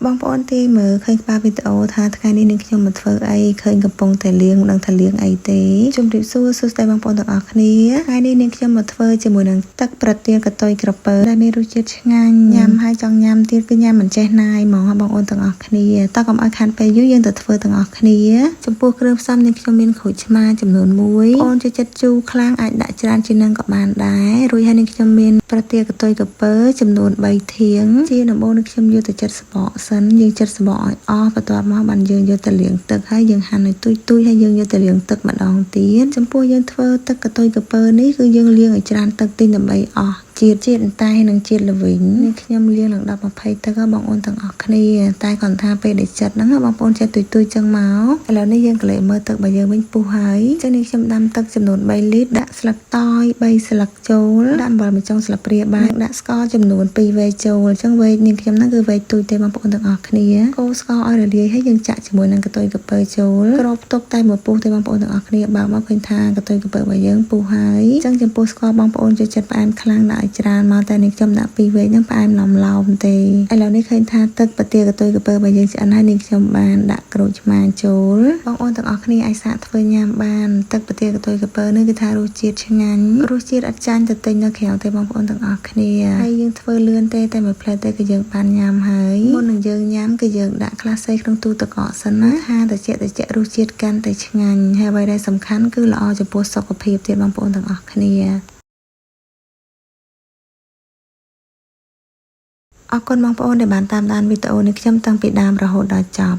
បងប្អូនទីមើលឃើញក្បាលវីដេអូថាថ្ងៃនេះនឹងខ្ញុំមកធ្វើអីឃើញកំពុងតែលាងដឹងថាលាងអីទេជំរាបសួរសួស្តីបងប្អូនទាំងអស់គ្នាថ្ងៃនេះនឹងខ្ញុំមកធ្វើជាមួយនឹងទឹកប្រទាលកតុយក្រពើដែលមានរសជាតិឆ្ងាញ់ញ៉ាំហើយចង់ញ៉ាំទៀតគឺញ៉ាំមិនចេះណាយហ្មងបងប្អូនទាំងអស់គ្នាតើកុំឲ្យខានពេលយូរយើងទៅធ្វើទាំងអស់គ្នាចំពោះគ្រឿងផ្សំនេះខ្ញុំមានក្រូចឆ្មាចំនួន1បងប្អូនចូលចិត្តជូរខ្លាំងអាចដាក់ច្រើនជាងនឹងក៏បានដែររួចហើយនេះខ្ញុំមានប្រទាលកតុយក្រពើចំនួន3ធាងជាដំបូងនេះខ្ញុំយកទៅចិតស្បកសិនយើងចិតស្បកឲ្យអស់បន្ទាប់មកបានយើងយកទៅលាងទឹកហើយយើងហាន់ឲ្យទុយហើយយើងយកទៅលាងទឹកម្ដងទៀតចំពោះយើងធ្វើទឹកកតុយក្រពើនេះគឺយើងលាងឲ្យច្រើនទឹកតិចដើម្បីអស់ជាតិអន្តែនិងជាតិល្វីងនេះខ្ញុំលាងឡើង10 20ទឹកបងប្អូនទាំងអស់គ្នាតែគាត់ថាពេលដែលចិត្តហ្នឹងបងប្អូនចិត្តទុយចឹងមកឥឡូវនេះយើងក៏លេមើលទឹករបស់យើងវិញពុះហើយចឹងនេះខ្ញុំដាំទឹកចំនួន3លីត្រដាក់ស្លឹកតើយ3ស្លឹកចូលដាក់អំបិលមួយចុងស្លាបព្រាបាយដាក់ស្ករចំនួន2វែកចូលចឹងវែកនេះខ្ញុំហ្នឹងគឺវែកទុយទេបងប្អូនទាំងអស់គ្នាកូរស្ករឲ្យរលាយហើយយើងចាក់ជាមួយនឹងកតុយក្រពើចូលគ្របទុកតែមួយពុះទេបងប្អូនទាំងអស់គ្នាបើមកឃើញថាកតុយក្រពើរបស់យើងពុះហើយចឹងចំពោះស្ករបងប្អូនចូលចិត្តផ្អែមខ្លាំងដាក់ច្រើនមកតែនេះខ្ញុំដាក់2វែកហ្នឹងផ្អែមឡំទេឥឡូវនេះឃើញថាទឹកប្រទាលកតុយក្រពើរបស់យើងឆ្អិនហើយនេះខ្ញុំបានដាក់ក្រូចឆ្មាចូលបងប្អូនទាំងអស់គ្នាអាចសាកធ្វើញ៉ាំបានទឹកប្រទាលកតុយក្រពើនេះគឺថារសជាតិឆ្ងាញ់រសជាតិអត់ចាញ់ទៅទិញនៅក្រៅទេបងប្អូនទាំងអស់គ្នាហើយយើងធ្វើលឿនទេតែមួយផ្លែទេគឺយើងបានញ៉ាំហើយមុននឹងយើងញ៉ាំគឺយើងដាក់ក្លាសេក្នុងទូទឹកកកសិនណាថាត្រជាក់រសជាតិកាន់តែឆ្ងាញ់ហើយអ្វីដែលសំខាន់គឺល្អចំពោះសុខភាពទៀតបងប្អូនទាំងអស់គ្នាអរគុណបងប្អូនដែលបានតាមដានវីដេអូនេះខ្ញុំតាំងពីដើមរហូតដល់ចប់